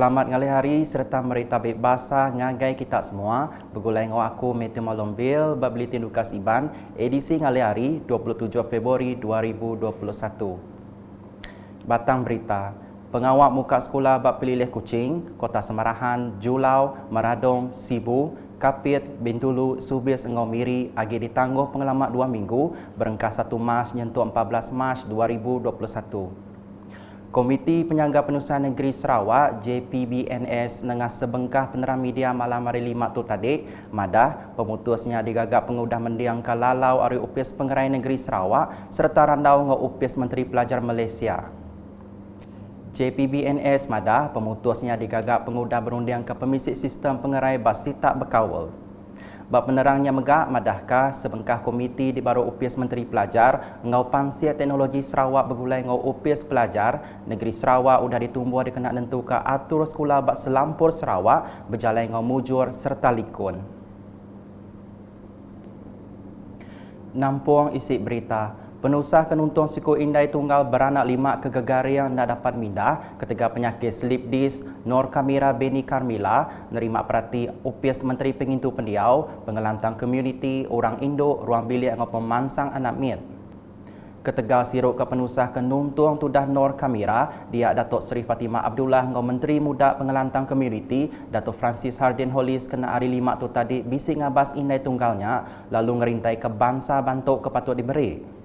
Selamat ngali hari serta mari tabik basah ngagai kita semua. Begulai ngau aku Matthew Malombil Babelitin Lukas Iban edisi ngali hari 27 Februari 2021. Batang berita. Pengawal muka sekolah bab pelilih Kuching, Kota Semarahan, Julau, Maradong, Sibu, Kapit, Bintulu, Subis, Engau Miri agi ditangguh pengalaman 2 minggu berengkas 1 Mac nyentuh 14 Mac 2021. Komiti Penyangga Penurusan Negeri Sarawak JPBNS nengah sebengkah peneram media malam hari 5 tu tadi madah pemutusnya digagak pengudah mendiang kalalau ari upis pengerai negeri Sarawak serta randau ngau upis Menteri Pelajar Malaysia. JPBNS madah pemutusnya digagak pengudah berundiang ke pemisik sistem pengerai basitak berkawal. Bab penerangnya megak madahkah sebengkah komiti di baru upis Menteri Pelajar ngau Pansia Teknologi Sarawak bergulai ngau upis pelajar negeri Sarawak udah ditumbuh dikena nentu ke atur sekolah bak selampur Sarawak berjalan ngau mujur serta likun. Nampung isi berita. Penusah kenuntung siku Indai Tunggal beranak 5 kegegarian nak dapat mindah ketika penyakit slip disc Nur Kamira Beni Karmila nerima perhati upis Menteri Pengintu Pendiau, Pengelantang Komuniti, Orang Indo, Ruang Bilik ngau pemansang anak mit. Ketegal siruk ke penusah kenuntung tudah Nur Kamira, dia Datuk Seri Fatimah Abdullah ngau Menteri Muda Pengelantang Komuniti, Datuk Francis Hardin Hollis kena hari 5 tu tadi bising ngabas Indai Tunggalnya lalu ngerintai ke bangsa bantuk kepatut diberi.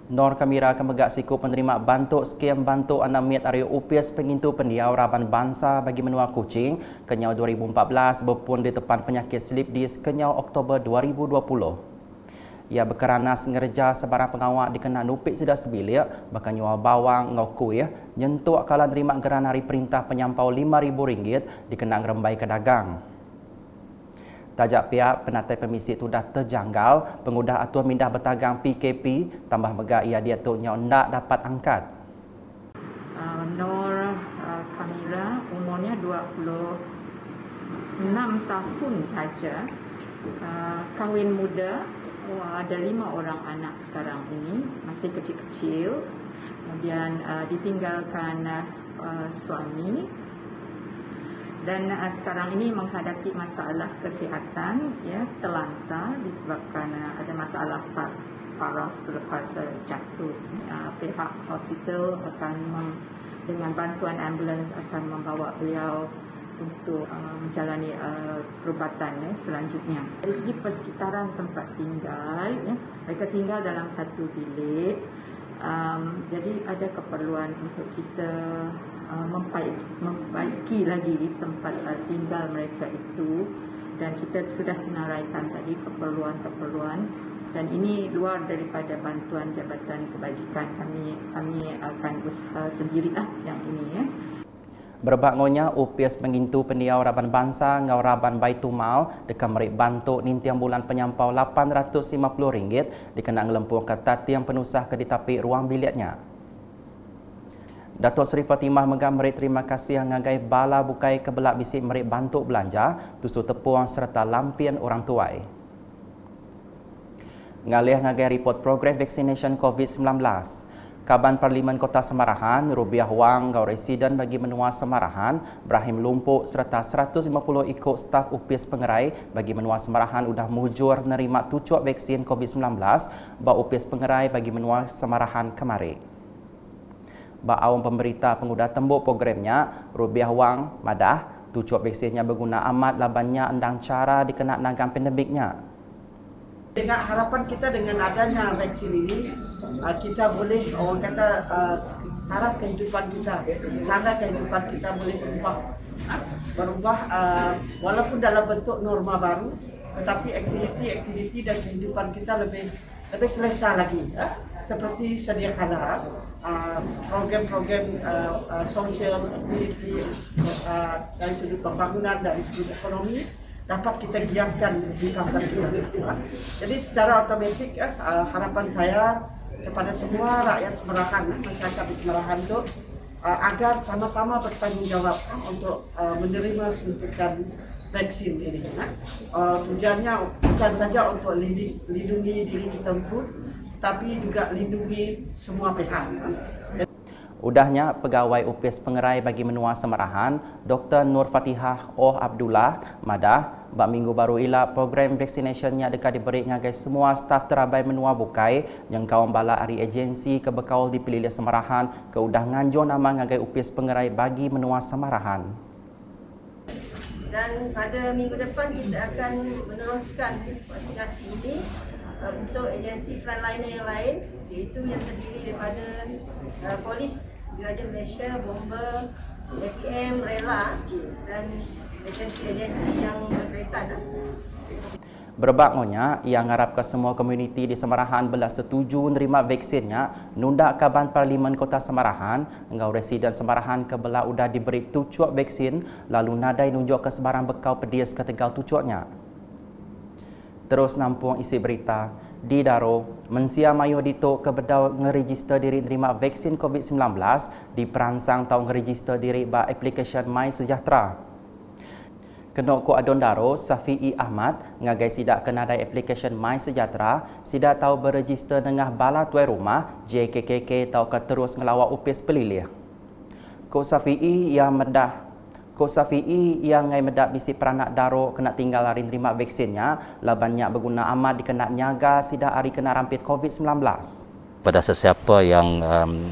Nur Kamira akan megak siku penerima bantuk skem bantuk anak miat area upis pengintu pendiau Raban Bangsa bagi menua Kuching kenyau 2014 berpun di depan penyakit slip disc kenyau Oktober 2020. Ia berkeranas ngerja sebarang pengawal dikena nupik sudah sebilik bahkan nyual bawang ngau kuih nyentuk kala nerima geran hari perintah penyampau RM5,000 dikena ngerembai ke dagang. Tajak pihak penatai permisi itu dah terjanggal, pengudah atur mindah bertagang PKP, tambah megak ia dia tu ndak dapat angkat. Nur Kamira umurnya 26 tahun saja, kahwin muda, ada 5 orang anak sekarang ini, masih kecil-kecil, kemudian ditinggalkan suami. Dan sekarang ini menghadapi masalah kesihatan, ya, terlantar disebabkan ada masalah saraf selepas jatuh. Pihak hospital akan dengan bantuan ambulans akan membawa beliau untuk menjalani perubatan selanjutnya. Dari segi persekitaran tempat tinggal, ya, mereka tinggal dalam satu bilik. Jadi ada keperluan untuk kita memperbaiki lagi tempat tinggal mereka itu, dan kita sudah senaraikan tadi keperluan-keperluan, dan ini luar daripada bantuan Jabatan Kebajikan. Kami akan usaha sendirilah yang ini, ya. Berbagonya upis pengintu pendiau Raban Bangsa ngau Raban Baitumal dekat merik bantuk nintiang bulan penyampau RM850 dikena ngelempung ke tatiang penusah ke ditapi ruang biliknya. Datuk Seri Fatimah megamari terima kasih ngagai bala bukai kebelak bisik merik bantuk belanja, tusu tepuang serta lampian orang tuai. Ngalih ngagai report progres vaccination COVID-19. Kaban Parlimen Kota Semarahan, Rubiah Wang, gau residen bagi menua Semarahan, Ibrahim Lumpuk serta 150 ikut staf upis pengerai bagi menua Semarahan udah mujur nerima tucuk vaksin COVID-19 bak upis pengerai bagi menua Semarahan kemari. Bak awam pemberita pengudah tembuk programnya, Rubiah Wang madah tucuk vaksinnya berguna amat labannya endang cara dikena nagang pandemiknya. Dengan harapan kita dengan adanya vaksin ini, kita boleh, orang kata, cara kehidupan kita boleh berubah, walaupun dalam bentuk norma baru, tetapi aktiviti dan kehidupan kita lebih selesa lagi, seperti sedia kala, program-program sosial aktiviti dari sudut pembangunan, dari sudut ekonomi dapat kita giatkan di kawasan kita. Jadi secara otomatik, harapan saya kepada semua rakyat Semarahan, masyarakat di Semarahan itu, agar sama-sama bertanggung jawab untuk menerima suntikan vaksin ini. Tujuannya bukan saja untuk lindungi diri kita pun, tapi juga lindungi semua pihak. Udahnya pegawai UPS Pengerai bagi menua Semarahan, Dr. Nur Fatihah Oh Abdullah Madah, bak minggu baru ila program vaccinationnya dekat diberi ngagai semua staf terabai menua Bukai yang kawan bala hari agensi kebekal di Pelilih Semarahan ke udah nganjur nama ngagai UPS Pengerai bagi menua Semarahan. Dan pada minggu depan kita akan meneruskan vaksinasi ini untuk agensi frontliner yang lain, iaitu yang terdiri daripada Polis Diraja Malaysia, Bomber, APM, Rela dan agensi-agensi yang berkaitan. Berbaknya, ia mengharap ke semua komuniti di Semarahan belah setuju menerima vaksinnya, nundak Kaban Parlimen Kota Semarahan, engkau residen Semarahan ke belah udah diberi tucuk vaksin, lalu nadai nunjuk ke sebarang bekau pedis ke tegal tucuknya. Terus nampung isi berita, di Daro, Mensia Mayo Dito ke bedau ngeregister diri menerima vaksin COVID-19 di perangsang tahun ngeregister diri ba aplikasi My Sejahtera. Kenok ko Adon Daro, Safi'i Ahmad, ngagai sidak kenadai aplikasi My Sejahtera, sidak tahu beregister dengan bala tuai rumah, JKKK tahu ke terus ngelawak UPS Pelilih. Ko Safi'i yang ngai medap bisi peranak Daro kena tinggal hari nerima vaksinnya, labannya berguna amat dikena nyaga sidak hari kena rampit COVID-19. Pada sesiapa yang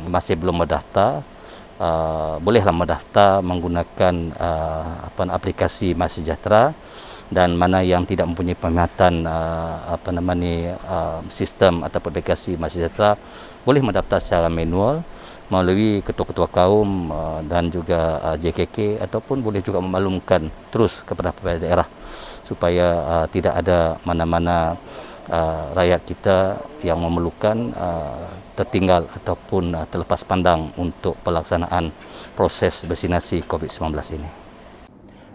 masih belum mendaftar, bolehlah mendaftar menggunakan aplikasi My Sejahtera, dan mana yang tidak mempunyai peminatan sistem atau aplikasi My Sejahtera boleh mendaftar secara manual melalui ketua-ketua kaum dan juga JKK, ataupun boleh juga memaklumkan terus kepada pemerintah daerah supaya tidak ada mana-mana rakyat kita yang memerlukan tertinggal ataupun terlepas pandang untuk pelaksanaan proses vaksinasi COVID-19 ini.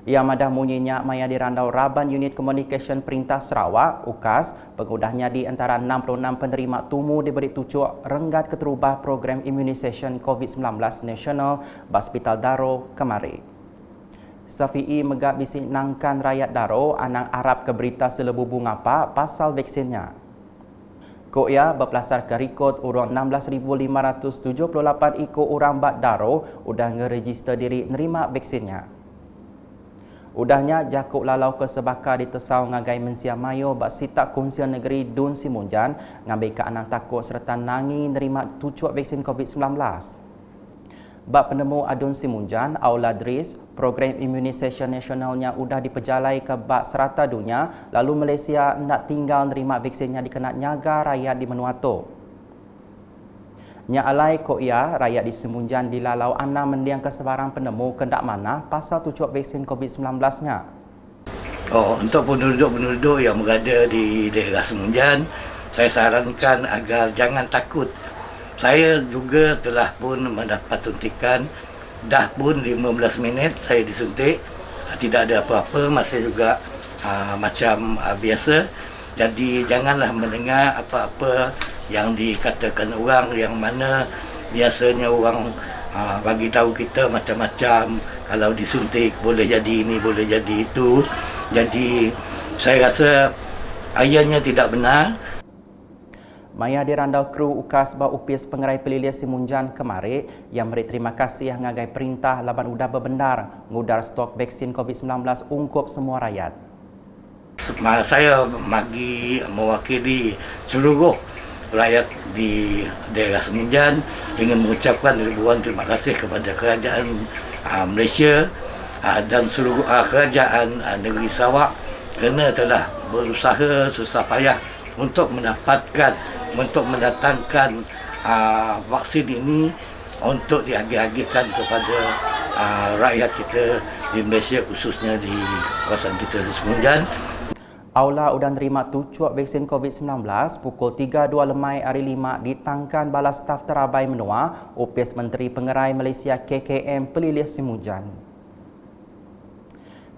Ia madah munyinya maya dirandau Raban Unit Communication Perintah Sarawak, UKAS, pengudahnya di antara 66 penerima tumu diberi tucuk renggat keterubah program immunisation COVID-19 nasional Hospital Daro kemari. Safi'i megak bisi nangkan rakyat Daro anang Arab ke berita selebu bunga apa pasal vaksinnya. Ko ia berpelasar ke rekod urang 16,578 ikut orang bak Daro udah ngeregister diri nerima vaksinnya. Udahnya jakuk lalau ke sebakar di Tesau ngagai Mensia Mayo bak sitak Kunsian Negeri Dun Simunjan ngambil ke anang takut serta nangi nerima tucuk vaksin COVID-19. Bak penemu Adun Simunjan, Aula Dris, program immunisation nasionalnya udah dipejalai ke bak serata dunia, lalu Malaysia nak tinggal nerima vaksinnya dikena nyaga rakyat di Menuato. Nya alai ko ia rakyat di Simunjan dilalau ana mendiang ke sebarang penemu kendak mana pasal tucuk vaksin COVID-19-nya. Untuk penduduk-penduduk yang berada di daerah Simunjan, saya sarankan agar jangan takut. Saya juga telah pun mendapat suntikan, dah pun 15 minit saya disuntik, tidak ada apa-apa, masih juga macam biasa. Jadi janganlah mendengar apa-apa yang dikatakan orang yang mana biasanya orang bagi tahu kita macam-macam, kalau disuntik boleh jadi ini, boleh jadi itu. Jadi saya rasa ayatnya tidak benar. Maya dirandau kru UKAS ba UPS Pengerai Pelilih Simunjan kemari yang beri terima kasih ngagai perintah laban udah bebenar ngudar stok vaksin COVID-19 ungkup semua rakyat. Saya bagi mewakili seluruh rakyat di daerah Simunjan dengan mengucapkan ribuan terima kasih kepada kerajaan Malaysia dan seluruh kerajaan negeri Sarawak kerana telah berusaha susah payah untuk mendatangkan vaksin ini untuk diagih-agihkan kepada rakyat kita di Malaysia, khususnya di kawasan kita di Simunjan. Aula udah nerima tucuk vaksin COVID-19 pukul 3.2 lemai hari 5 ditangkan bala staf terabai menua UPS Menteri Pengerai Malaysia KKM Pelilih Simunjan.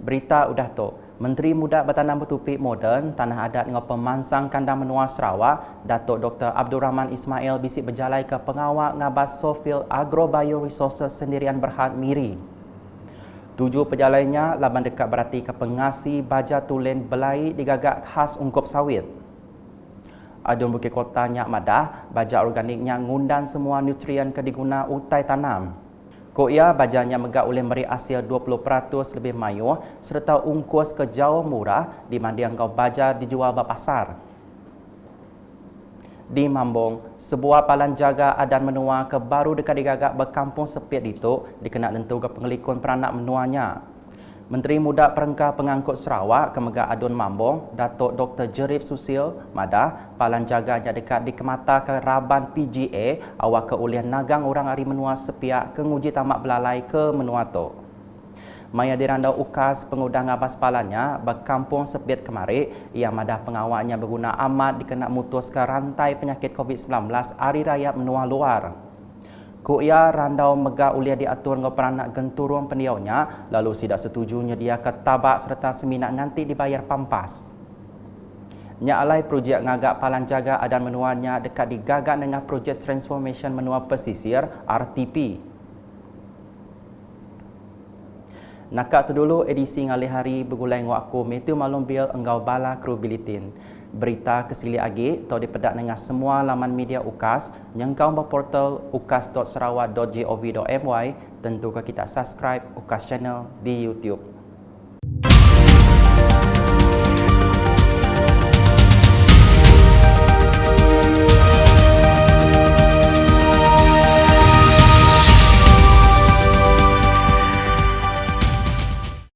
Berita udah tu, Menteri Muda Bertanam Bertupik Moden Tanah Adat dengan Pemansang Kandang Menua Sarawak, Datuk Dr. Abdul Rahman Ismail bisik berjalai ke pengawal ngabas Sofil Agro Bio Resources Sendirian Berhad Miri. 7 pejalainya laban dekat berarti ke pengasi baja tulen belai digagak khas ungkup sawit. Adun Bukit Kota Nyak Madah, baja organiknya ngundang semua nutrien ke diguna utai tanam. Ko ia bajanya megak oleh meri hasil 20% lebih mayu serta ungkus ke jauh murah dibanding kau baja dijual di pasar. Di Mambong, sebuah palan jaga adan menua ke baru dekat digagak berkampung sepit itu dikena tentu ke pengelikun peranak menuanya. Menteri Muda Perengkah Pengangkut Sarawak Kemegak Adun Mambong, Datuk Dr. Jerib Susil Madah, palan jaganya dekat di Kemata ke Raban PGA awak ke ulian nagang orang hari menua sepiak ke nguji tamak belalai ke menua tu. Maya dirandau ukas pengudang abas palannya berkampung sepit kemari, ia madah pengawaknya berguna amat dikena mutuskan rantai penyakit COVID-19 hari raya menua luar. Kuia randau megak ulia diatur ngau peranak genturung pendiaunya lalu tidak setujunya dia ketabak serta seminat nganti dibayar pampas. Nya alai projek ngagak palan jaga adan menuanya dekat digagak dengan projek transformation menua pesisir RTP. Nakak tu dulu edisi ngalih hari bergulai ngau aku Metu Malum Bil enggau bala kru bilitin. Berita kesili agi atau dipedak dengan semua laman media UKAS nyengkau berportal ukas.sarawak.gov.my tentu ke kita subscribe UKAS channel di YouTube.